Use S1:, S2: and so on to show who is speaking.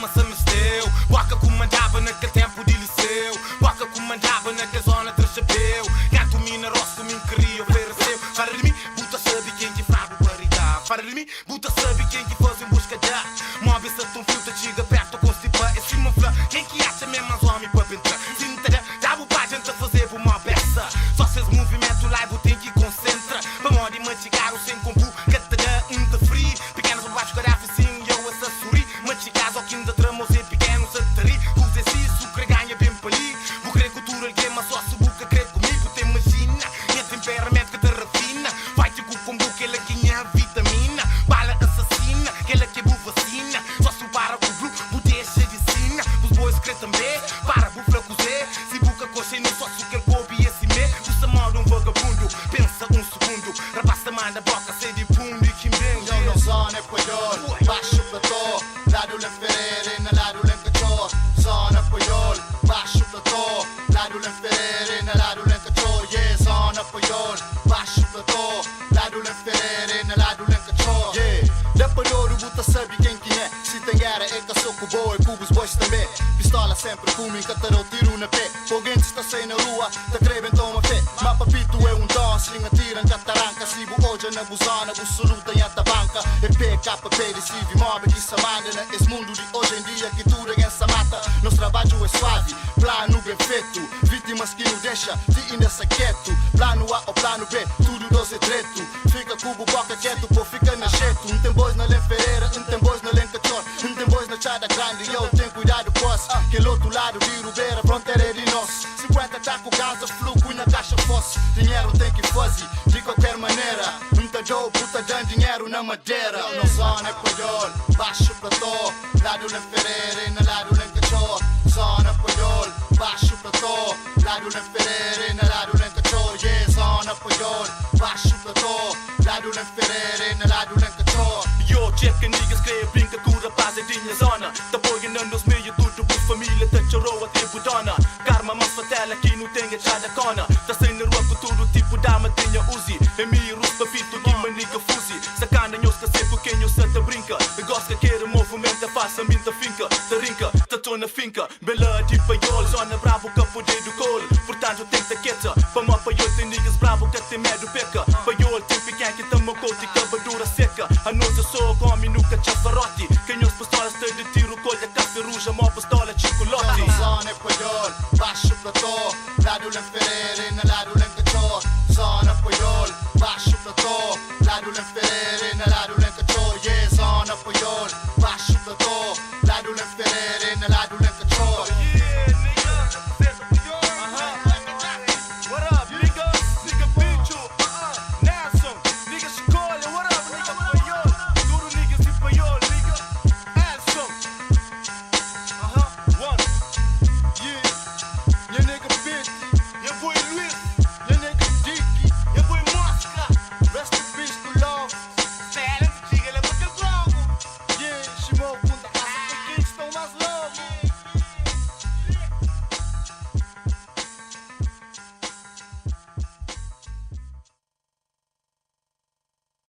S1: chama-se Mesteu. Boca comandava naquele tempo de liceu. Boca comandava naquela zona de chapéu. Canto mina, rosto me queria ofereceu. Fala de mim, puta sabe quem que frago paridade. Fala de mim, puta sabe quem que faz em busca da. Móvel se tu filta, chega perto, constipa. Esse meu flã, quem que acha mesmo as homens para entrar? Se não te dá pra gente fazer por uma peça. Só se esse movimento live tem que concentra. Para morrer mastigar o sem combo, que te dá de free. Pequenos por baixo, garrafa sim, eu essa sorri. Mastigar só que ainda tramo, ser pequeno, se tari. Usa esse sucre, ganha bem para ali. Vou querer cultura, que mas só se buca, querer comigo, tem imagina. E temperamento que te refina. Vai-te com o combo, que ela que é vitamina. Bala assassina, que ela que é vacina. Só se para com o blue, o deixa de sina. Os bois que também, para o flacuzé. Se buca coxa e não só se quer coube e esse me. O samar um vagabundo, pensa um segundo. Rapaz manda boca, sei de fundo e quem vem.
S2: Eu não zona Equador, baixo platô. Lado Lenferere, na lado Lencachor. Zona Puyol, baixo platô. Lado Lenferere, na lado Lencachor. Yeah, zona Puyol, baixo platô. Lado Lenferere, na lado Lencachor. Yeah, Lepador, o buta sabe quem é. Se tem guerra é caçoco boa e cubos bois também. Pistola sempre fumem, catarou tiro na pé. Alguém está sem na rua, tá crevem toma fé. Mapa pito é um dó, slinga tiram cataranca. Sibo hoje na buzona, absoluta em atabanca. É PKP, decide móvel que se manda. Nesse mundo de hoje em dia que tudo é essa mata. Nosso trabalho é suave, plano bem feito. Vítimas que não deixa de ainda se quieto. Plano A ou plano B, tudo doce direito. Fica cubo, boca quieto, pô, fica na jeito. Um tem bois na Lenferreira, um tem bois na Lencachor. Um tem bois na Chada Grande, eu tenho cuidado, posse. Aquele outro lado de Rubeira, fronteira é de nós. 50 tá com gás, fluco na caixa fosse. Dinheiro tem que fazer, de qualquer maneira. Nunca dou, puta, dando dinheiro na madeira. Não zona Equador, baixo platô. Lado Lenferreira, na lado Lencachor. Zona Puyol, baixo platô. Lado Lenferreira, na lado Lencachor. Yeah, zona Puyol, baixo platô. Lado Lenferreira, na lado Lencachor.
S1: Yo, check niggas, crê, brinca com o rapaz e tinha zona. Tá boiando nos meios, tudo por família, tá chorou a tribo dona. Karma mais fatela que não tem a chada cona. Tá sem na rua com tudo tipo dama, tenha uzi. É mirus, papito, que maniga fuzi. Sacana, eu esqueci porque eu sei tá brinca. Gosta que quer movimento, faça minta finca. Tá rinca, tá tô na finca. Bela de paiol, zona bravo, capo de colo. Portanto tem taqueta, pra mó paiol tem niggas bravo que tem medo peca. Paiol tem pequeno que tamo cote, cabadura seca. A nós eu sou homem, nunca chafarote. Quem os